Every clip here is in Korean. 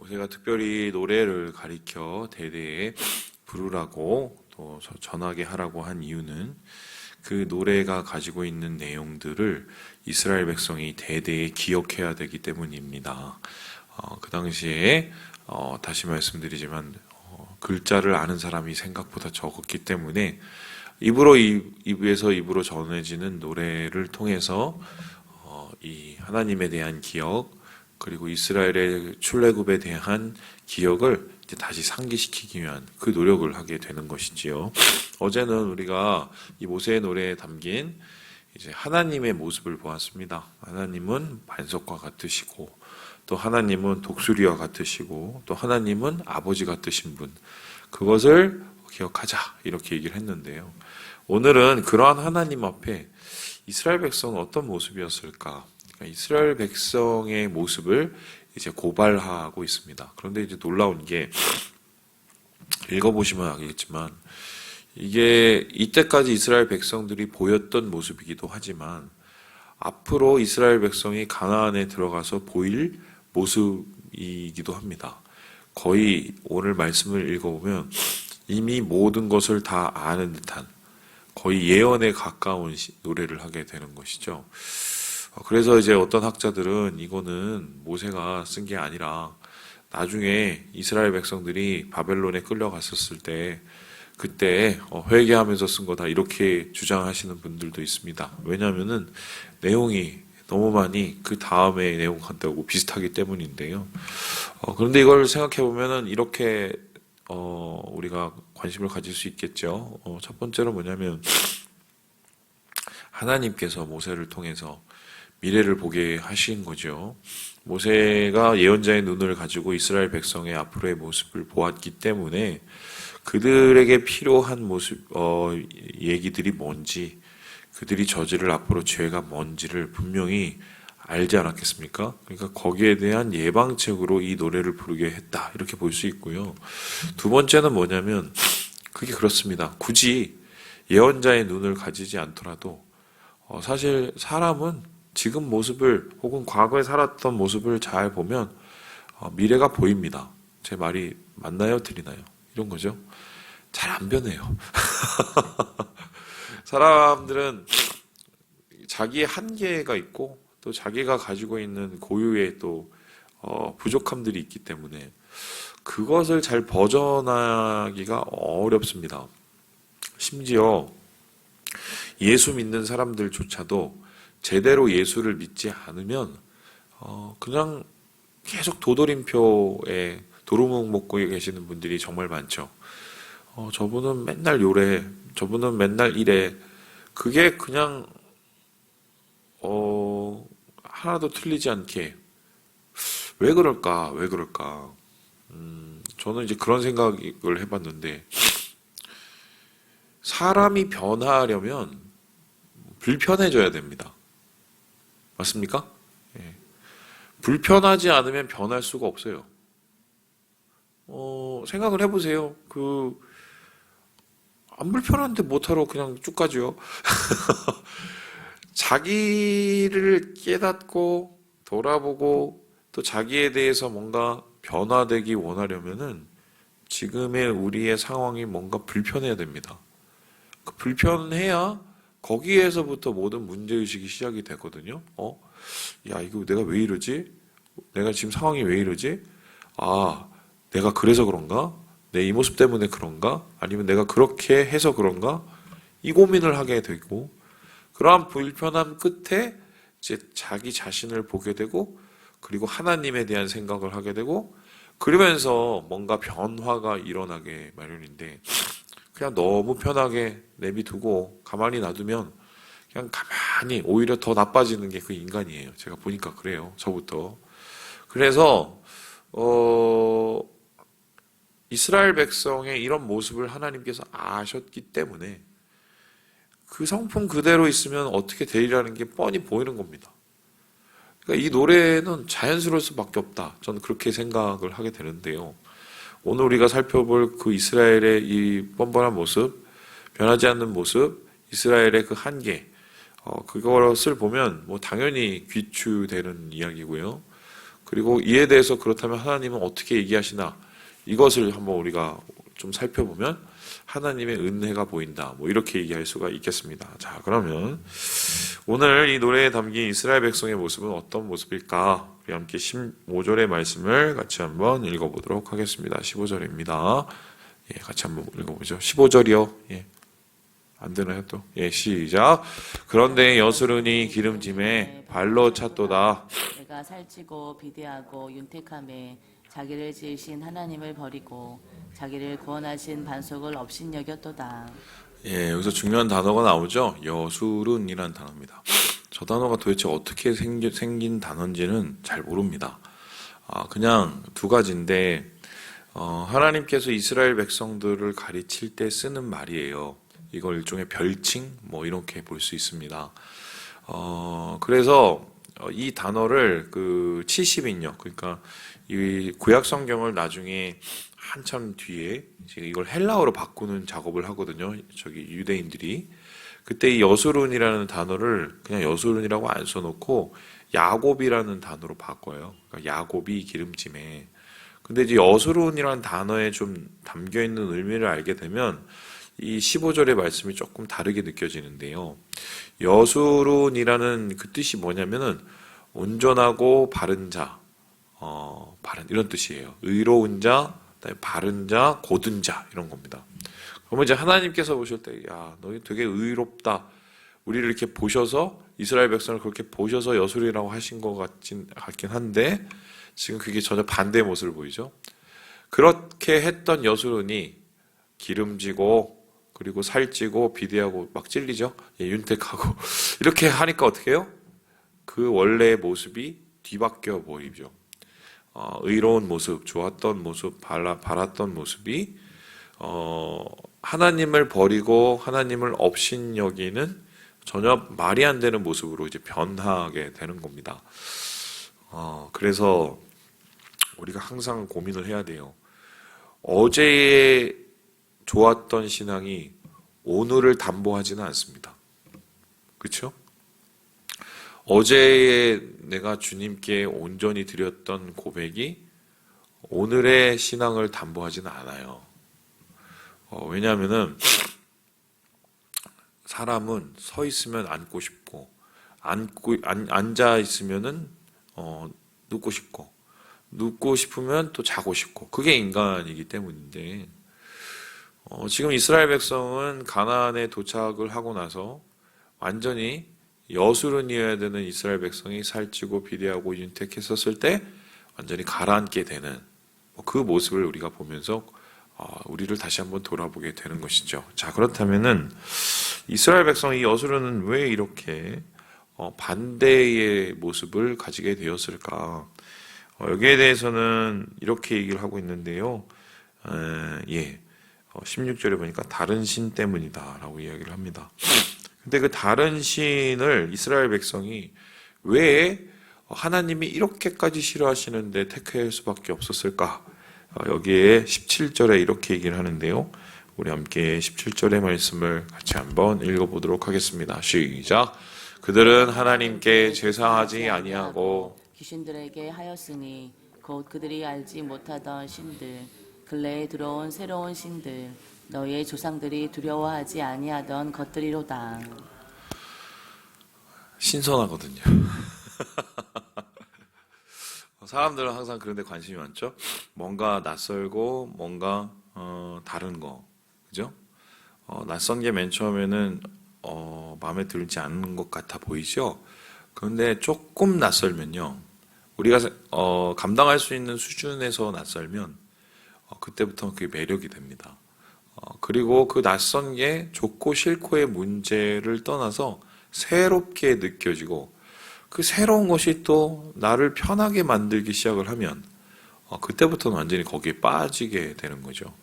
모세가 특별히 노래를 가리켜 대대에 부르라고 또 전하게 하라고 한 이유는 그 노래가 가지고 있는 내용들을 이스라엘 백성이 대대에 기억해야 되기 때문입니다. 그 당시에 다시 말씀드리지만 글자를 아는 사람이 생각보다 적었기 때문에 입에서 입으로 전해지는 노래를 통해서 이 하나님에 대한 기억, 그리고 이스라엘의 출애굽에 대한 기억을 이제 다시 상기시키기 위한 그 노력을 하게 되는 것이지요. 어제는 우리가 이 모세의 노래에 담긴 이제 하나님의 모습을 보았습니다. 하나님은 반석과 같으시고, 또 하나님은 독수리와 같으시고, 또 하나님은 아버지 같으신 분. 그것을 기억하자, 이렇게 얘기를 했는데요. 오늘은 그러한 하나님 앞에 이스라엘 백성은 어떤 모습이었을까? 이스라엘 백성의 모습을 이제 고발하고 있습니다. 그런데 이제 놀라운 게, 읽어보시면 알겠지만, 이게 이때까지 이스라엘 백성들이 보였던 모습이기도 하지만, 앞으로 이스라엘 백성이 가나안에 들어가서 보일 모습이기도 합니다. 거의 오늘 말씀을 읽어보면 이미 모든 것을 다 아는 듯한 거의 예언에 가까운 노래를 하게 되는 것이죠. 그래서 이제 어떤 학자들은 이거는 모세가 쓴 게 아니라 나중에 이스라엘 백성들이 바벨론에 끌려갔었을 때 그때 회개하면서 쓴 거다, 이렇게 주장하시는 분들도 있습니다. 왜냐하면은 내용이 너무 많이 그 다음의 내용하고 비슷하기 때문인데요. 그런데 이걸 생각해 보면은 이렇게 우리가 관심을 가질 수 있겠죠. 첫 번째로 뭐냐면, 하나님께서 모세를 통해서 미래를 보게 하신 거죠. 모세가 예언자의 눈을 가지고 이스라엘 백성의 앞으로의 모습을 보았기 때문에 그들에게 필요한 모습, 얘기들이 뭔지, 그들이 저지를 앞으로 죄가 뭔지를 분명히 알지 않았겠습니까? 그러니까 거기에 대한 예방책으로 이 노래를 부르게 했다, 이렇게 볼 수 있고요. 두 번째는 뭐냐면, 그게 그렇습니다. 굳이 예언자의 눈을 가지지 않더라도 사실 사람은 지금 모습을 혹은 과거에 살았던 모습을 잘 보면 미래가 보입니다. 제 말이 맞나요? 틀리나요? 이런 거죠. 잘 안 변해요. 사람들은 자기의 한계가 있고 또 자기가 가지고 있는 고유의 또 부족함들이 있기 때문에 그것을 잘 벗어나기가 어렵습니다. 심지어 예수 믿는 사람들조차도 제대로 예수를 믿지 않으면 그냥 계속 도돌림표에 도루묵 먹고 계시는 분들이 정말 많죠. 저분은 맨날 요래, 저분은 맨날 이래. 그게 그냥 하나도 틀리지 않게 왜 그럴까? 왜 그럴까? 저는 이제 그런 생각을 해봤는데, 사람이 변화하려면 불편해져야 됩니다. 맞습니까? 예. 불편하지 않으면 변할 수가 없어요. 생각을 해보세요. 안 불편한데 못하러 그냥 쭉 가죠. 자기를 깨닫고 돌아보고 또 자기에 대해서 뭔가 변화되기 원하려면은 지금의 우리의 상황이 뭔가 불편해야 됩니다. 그 불편해야 거기에서부터 모든 문제의식이 시작이 되거든요. 야, 이거 내가 왜 이러지? 내가 지금 상황이 왜 이러지? 아, 내가 그래서 그런가? 내 이 모습 때문에 그런가? 아니면 내가 그렇게 해서 그런가? 이 고민을 하게 되고, 그러한 불편함 끝에 이제 자기 자신을 보게 되고, 그리고 하나님에 대한 생각을 하게 되고, 그러면서 뭔가 변화가 일어나게 마련인데, 그냥 너무 편하게 내비두고 가만히 놔두면 그냥 가만히 오히려 더 나빠지는 게 그 인간이에요. 제가 보니까 그래요. 저부터. 그래서 이스라엘 백성의 이런 모습을 하나님께서 아셨기 때문에 그 성품 그대로 있으면 어떻게 되리라는 게 뻔히 보이는 겁니다. 그러니까 이 노래는 자연스러울 수밖에 없다, 저는 그렇게 생각을 하게 되는데요. 오늘 우리가 살펴볼 그 이스라엘의 이 뻔뻔한 모습, 변하지 않는 모습, 이스라엘의 그 한계, 그것을 보면 뭐 당연히 귀추되는 이야기고요. 그리고 이에 대해서 그렇다면 하나님은 어떻게 얘기하시나? 이것을 한번 우리가 좀 살펴보면 하나님의 은혜가 보인다. 뭐 이렇게 얘기할 수가 있겠습니다. 자, 그러면 오늘 이 노래에 담긴 이스라엘 백성의 모습은 어떤 모습일까? 우리 함께 15절의 말씀을 같이 한번 읽어보도록 하겠습니다. 15절입니다. 예, 같이 한번 읽어보죠. 15절이요. 예. 안 되나요 또? 예, 시작. 그런데 여수르니 기름짐에 발로 찼도다. 내가 살찌고 비대하고 윤택함에 자기를 지으신 하나님을 버리고 자기를 구원하신 반석을 업신여겼도다. 예, 여기서 중요한 단어가 나오죠. 여수른이라는 단어입니다. 저 단어가 도대체 어떻게 생긴 단어인지는 잘 모릅니다. 그냥 두 가지인데 하나님께서 이스라엘 백성들을 가르칠 때 쓰는 말이에요. 이걸 일종의 별칭 뭐 이렇게 볼 수 있습니다. 그래서 이 단어를 그 70인역 그러니까 이 구약 성경을 나중에 한참 뒤에 지금 이걸 헬라어로 바꾸는 작업을 하거든요. 저기 유대인들이 그때 이 여수룬이라는 단어를 그냥 여수룬이라고 안 써놓고 야곱이라는 단어로 바꿔요. 그러니까 야곱이 기름짐에. 근데 이제 여수룬이라는 단어에 좀 담겨 있는 의미를 알게 되면 이 15절의 말씀이 조금 다르게 느껴지는데요. 여수룬이라는 그 뜻이 뭐냐면은 온전하고 바른 자, 바른 이런 뜻이에요. 의로운 자, 그다음에 바른 자, 고든 자 이런 겁니다. 그러면 이제 하나님께서 보실 때, 야, 너희 되게 의롭다. 우리를 이렇게 보셔서 이스라엘 백성을 그렇게 보셔서 여수리라고 하신 것 같긴 한데 지금 그게 전혀 반대의 모습을 보이죠. 그렇게 했던 여수론이 기름지고 그리고 살찌고 비대하고 막 찔리죠. 예, 윤택하고 이렇게 하니까 어떻게 해요? 그 원래의 모습이 뒤바뀌어 보이죠. 의로운 모습, 좋았던 모습, 바랐던 모습이 하나님을 버리고 하나님을 업신여기는 전혀 말이 안 되는 모습으로 이제 변하게 되는 겁니다. 그래서 우리가 항상 고민을 해야 돼요. 어제의 좋았던 신앙이 오늘을 담보하지는 않습니다. 그렇죠? 어제의 내가 주님께 온전히 드렸던 고백이 오늘의 신앙을 담보하지는 않아요. 왜냐하면은 사람은 서 있으면 앉고 싶고 앉아 있으면은 눕고 싶고 눕고 싶으면 또 자고 싶고 그게 인간이기 때문인데 지금 이스라엘 백성은 가나안에 도착을 하고 나서 완전히 여수른이어야 되는 이스라엘 백성이 살찌고 비대하고 윤택했었을 때 완전히 가라앉게 되는 그 모습을 우리가 보면서 우리를 다시 한번 돌아보게 되는 것이죠. 자, 그렇다면은 이스라엘 백성이 여수르는 왜 이렇게 반대의 모습을 가지게 되었을까? 여기에 대해서는 이렇게 얘기를 하고 있는데요. 16절에 보니까 다른 신 때문이다라고 이야기를 합니다. 근데 그 다른 신을 이스라엘 백성이 왜 하나님이 이렇게까지 싫어하시는데 택할 수밖에 없었을까? 여기에 17절에 이렇게 얘기를 하는데요. 우리 함께 17절의 말씀을 같이 한번 읽어보도록 하겠습니다. 시작. 그들은 하나님께 제사하지 아니하고 귀신들에게 하였으니 곧 그들이 알지 못하던 신들 근래에 들어온 새로운 신들 너희의 조상들이 두려워하지 아니하던 것들이로다. 신선하거든요. 사람들은 항상 그런 데 관심이 많죠. 뭔가 낯설고 뭔가 다른 거. 그죠? 낯선 게 맨 처음에는 마음에 들지 않는 것 같아 보이죠? 그런데 조금 낯설면요. 우리가 감당할 수 있는 수준에서 낯설면 그때부터 그게 매력이 됩니다. 그리고 그 낯선 게 좋고 싫고의 문제를 떠나서 새롭게 느껴지고 그 새로운 것이 또 나를 편하게 만들기 시작을 하면 그때부터는 완전히 거기에 빠지게 되는 거죠.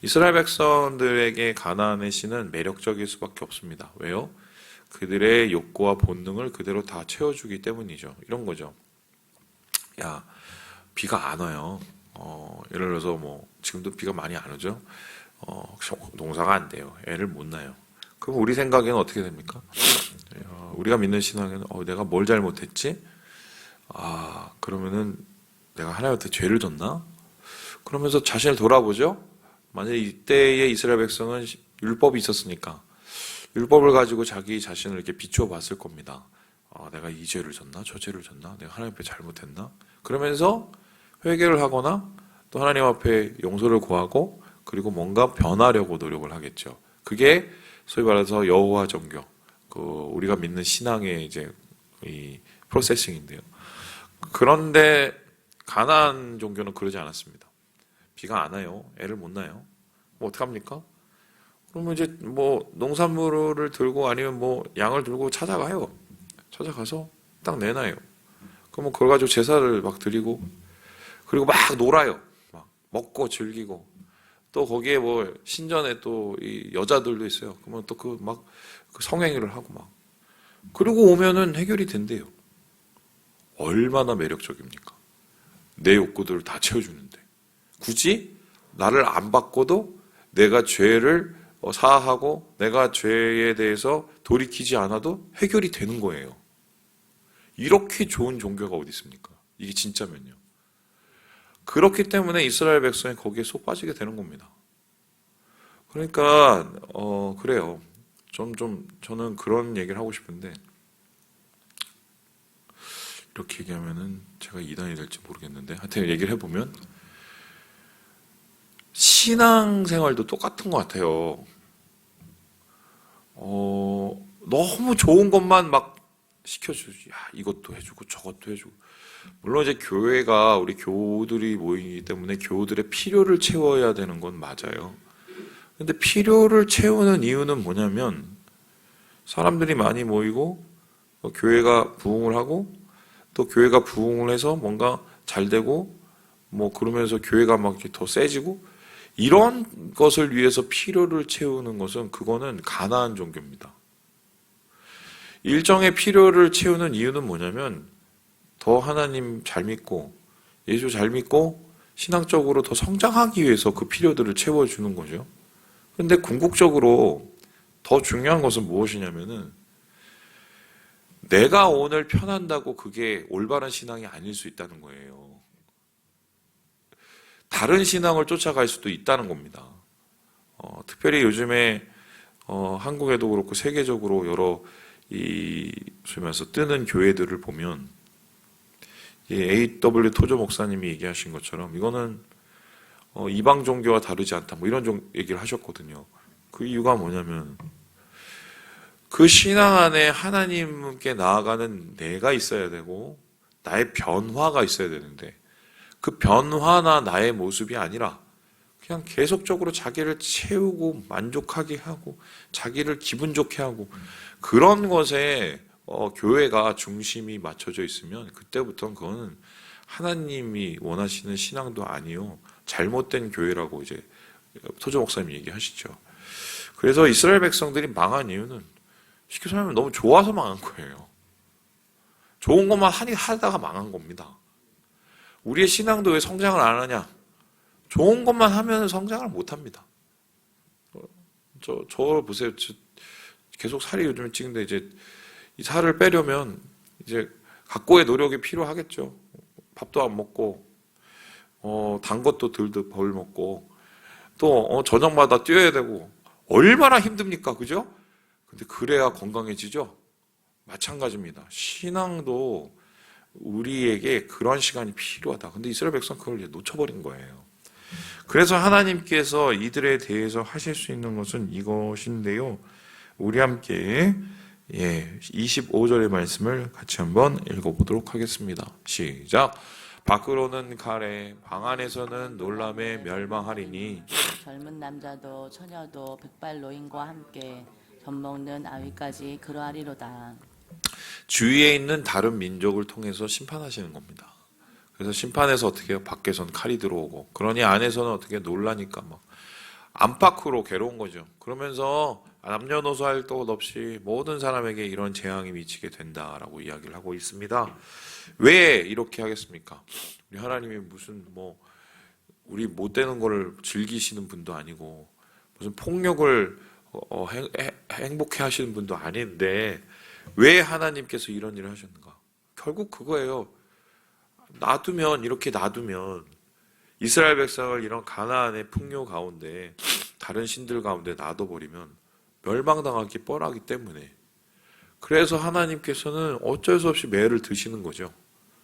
이스라엘 백성들에게 가나안의 신은 매력적일 수밖에 없습니다. 왜요? 그들의 욕구와 본능을 그대로 다 채워주기 때문이죠. 이런 거죠. 야, 비가 안 와요. 예를 들어서 뭐 지금도 비가 많이 안 오죠. 농사가 안 돼요. 애를 못 낳아요. 그럼 우리 생각에는 어떻게 됩니까? 우리가 믿는 신앙에는 내가 뭘 잘못했지? 그러면은 내가 하나님한테 죄를 졌나? 그러면서 자신을 돌아보죠. 만약에 이때의 이스라엘 백성은 율법이 있었으니까 율법을 가지고 자기 자신을 이렇게 비추어 봤을 겁니다. 내가 이 죄를 졌나? 저 죄를 졌나? 내가 하나님 앞에 잘못했나? 그러면서 회개를 하거나 또 하나님 앞에 용서를 구하고 그리고 뭔가 변하려고 노력을 하겠죠. 그게 소위 말해서 여호와 종교, 우리가 믿는 신앙의 이제 이 프로세싱인데요. 그런데 가나안 종교는 그러지 않았습니다. 비가 안 와요. 애를 못 낳아요. 뭐 어떡합니까? 그러면 이제 뭐 농산물을 들고 아니면 뭐 양을 들고 찾아가요. 찾아가서 딱 내놔요. 그러면 그걸 가지고 제사를 막 드리고 그리고 막 놀아요. 막 먹고 즐기고 또 거기에 뭐 신전에 또 이 여자들도 있어요. 그러면 또 그 막 성행위를 하고 막 그리고 오면은 해결이 된대요. 얼마나 매력적입니까? 내 욕구들을 다 채워주는데 굳이 나를 안 바꿔도 내가 죄를 사하고 내가 죄에 대해서 돌이키지 않아도 해결이 되는 거예요. 이렇게 좋은 종교가 어디 있습니까? 이게 진짜면요. 그렇기 때문에 이스라엘 백성이 거기에 쏙 빠지게 되는 겁니다. 그러니까 그래요. 저는 그런 얘기를 하고 싶은데 이렇게 얘기하면은 제가 이단이 될지 모르겠는데 하여튼 얘기를 해보면 신앙생활도 똑같은 것 같아요. 너무 좋은 것만 막 시켜주지. 야, 이것도 해주고 저것도 해주고. 물론 이제 교회가 우리 교우들이 모이기 때문에 교우들의 필요를 채워야 되는 건 맞아요. 근데 필요를 채우는 이유는 뭐냐면 사람들이 많이 모이고 교회가 부흥을 하고 또 교회가 부흥을 해서 뭔가 잘 되고 뭐 그러면서 교회가 막 더 세지고 이런 것을 위해서 필요를 채우는 것은 그거는 가나안 종교입니다. 일정의 필요를 채우는 이유는 뭐냐면 더 하나님 잘 믿고 예수 잘 믿고 신앙적으로 더 성장하기 위해서 그 필요들을 채워주는 거죠. 그런데 궁극적으로 더 중요한 것은 무엇이냐면은 내가 오늘 편한다고 그게 올바른 신앙이 아닐 수 있다는 거예요. 다른 신앙을 쫓아갈 수도 있다는 겁니다. 특별히 요즘에 한국에도 그렇고 세계적으로 여러 소위 말해서 뜨는 교회들을 보면 A.W. 토저 목사님이 얘기하신 것처럼 이거는 이방 종교와 다르지 않다 뭐 이런 얘기를 하셨거든요. 그 이유가 뭐냐면 그 신앙 안에 하나님께 나아가는 내가 있어야 되고 나의 변화가 있어야 되는데 그 변화나 나의 모습이 아니라 그냥 계속적으로 자기를 채우고 만족하게 하고 자기를 기분 좋게 하고 그런 것에 교회가 중심이 맞춰져 있으면 그때부터는 그거는 하나님이 원하시는 신앙도 아니요 잘못된 교회라고 이제 토저 목사님이 얘기하시죠. 그래서 이스라엘 백성들이 망한 이유는 쉽게 설명하면 너무 좋아서 망한 거예요. 좋은 것만 하다가 망한 겁니다. 우리의 신앙도 왜 성장을 안 하냐? 좋은 것만 하면 성장을 못 합니다. 저 보세요. 계속 살이 요즘에 찌는데 이제 이 살을 빼려면 이제 각고의 노력이 필요하겠죠. 밥도 안 먹고, 단 것도 덜 먹고, 또 저녁마다 뛰어야 되고 얼마나 힘듭니까, 그죠? 근데 그래야 건강해지죠. 마찬가지입니다. 신앙도 우리에게 그런 시간이 필요하다. 근데 이스라엘 백성 그걸 놓쳐버린 거예요. 그래서 하나님께서 이들에 대해서 하실 수 있는 것은 이것인데요. 우리 함께 25절의 말씀을 같이 한번 읽어보도록 하겠습니다. 시작. 밖으로는 가래, 방 안에서는 놀람에 멸망하리니 젊은 남자도 처녀도 백발 노인과 함께 젖먹는 아위까지 그러하리로다. 주위에 있는 다른 민족을 통해서 심판하시는 겁니다. 그래서 심판에서 어떻게 해요? 밖에선 칼이 들어오고 그러니 안에서는 어떻게 놀라니까 막 안팎으로 괴로운 거죠. 그러면서 남녀노소 할 것 없이 모든 사람에게 이런 재앙이 미치게 된다라고 이야기를 하고 있습니다. 왜 이렇게 하겠습니까? 우리 하나님이 무슨 우리 못 되는 거를 즐기시는 분도 아니고 무슨 폭력을 행복해 하시는 분도 아닌데 왜 하나님께서 이런 일을 하셨는가? 결국 그거예요. 이렇게 놔두면 이스라엘 백성을 이런 가나안의 풍요 가운데 다른 신들 가운데 놔둬버리면 멸망당할 게 뻔하기 때문에, 그래서 하나님께서는 어쩔 수 없이 매를 드시는 거죠.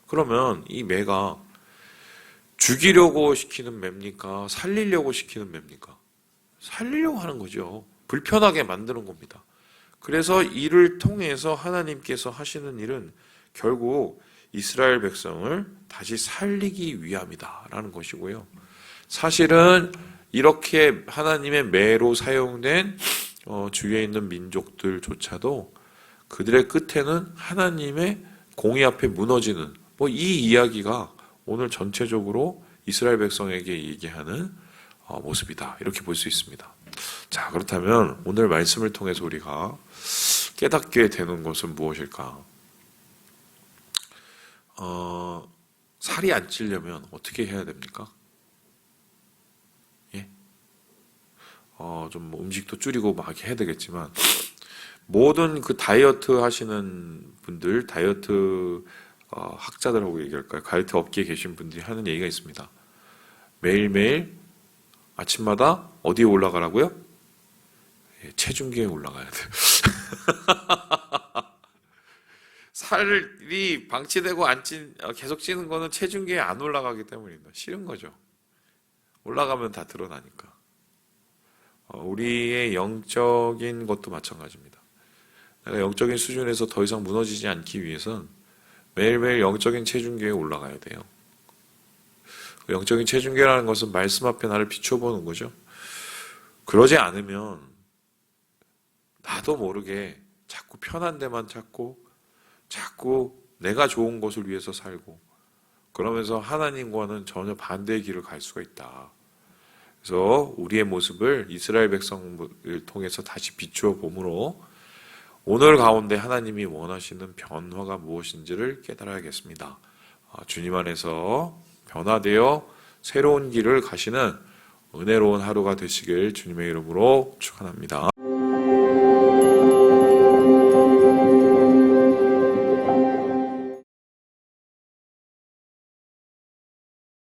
그러면 이 매가 죽이려고 시키는 매입니까? 살리려고 시키는 매입니까? 살리려고 하는 거죠. 불편하게 만드는 겁니다. 그래서 이를 통해서 하나님께서 하시는 일은 결국 이스라엘 백성을 다시 살리기 위함이다라는 것이고요. 사실은 이렇게 하나님의 매로 사용된 주위에 있는 민족들조차도 그들의 끝에는 하나님의 공의 앞에 무너지는 이 이야기가 오늘 전체적으로 이스라엘 백성에게 얘기하는 모습이다, 이렇게 볼 수 있습니다. 자, 그렇다면 오늘 말씀을 통해서 우리가 깨닫게 되는 것은 무엇일까? 살이 안 찌려면 어떻게 해야 됩니까? 예? 좀 음식도 줄이고 막 해야 되겠지만, 모든 그 다이어트 하시는 분들, 다이어트 학자들하고 얘기할까요? 다이어트 업계에 계신 분들이 하는 얘기가 있습니다. 매일매일 아침마다 어디에 올라가라고요? 예, 체중계에 올라가야 돼요. 살이 방치되고 계속 찌는 거는 체중계에 안 올라가기 때문입니다. 싫은 거죠. 올라가면 다 드러나니까. 우리의 영적인 것도 마찬가지입니다. 내가 영적인 수준에서 더 이상 무너지지 않기 위해선 매일매일 영적인 체중계에 올라가야 돼요. 영적인 체중계라는 것은 말씀 앞에 나를 비춰보는 거죠. 그러지 않으면 나도 모르게 자꾸 편한 데만 찾고 자꾸 내가 좋은 것을 위해서 살고, 그러면서 하나님과는 전혀 반대의 길을 갈 수가 있다. 그래서 우리의 모습을 이스라엘 백성을 통해서 다시 비추어 보므로 오늘 가운데 하나님이 원하시는 변화가 무엇인지를 깨달아야겠습니다. 주님 안에서 변화되어 새로운 길을 가시는 은혜로운 하루가 되시길 주님의 이름으로 축원합니다.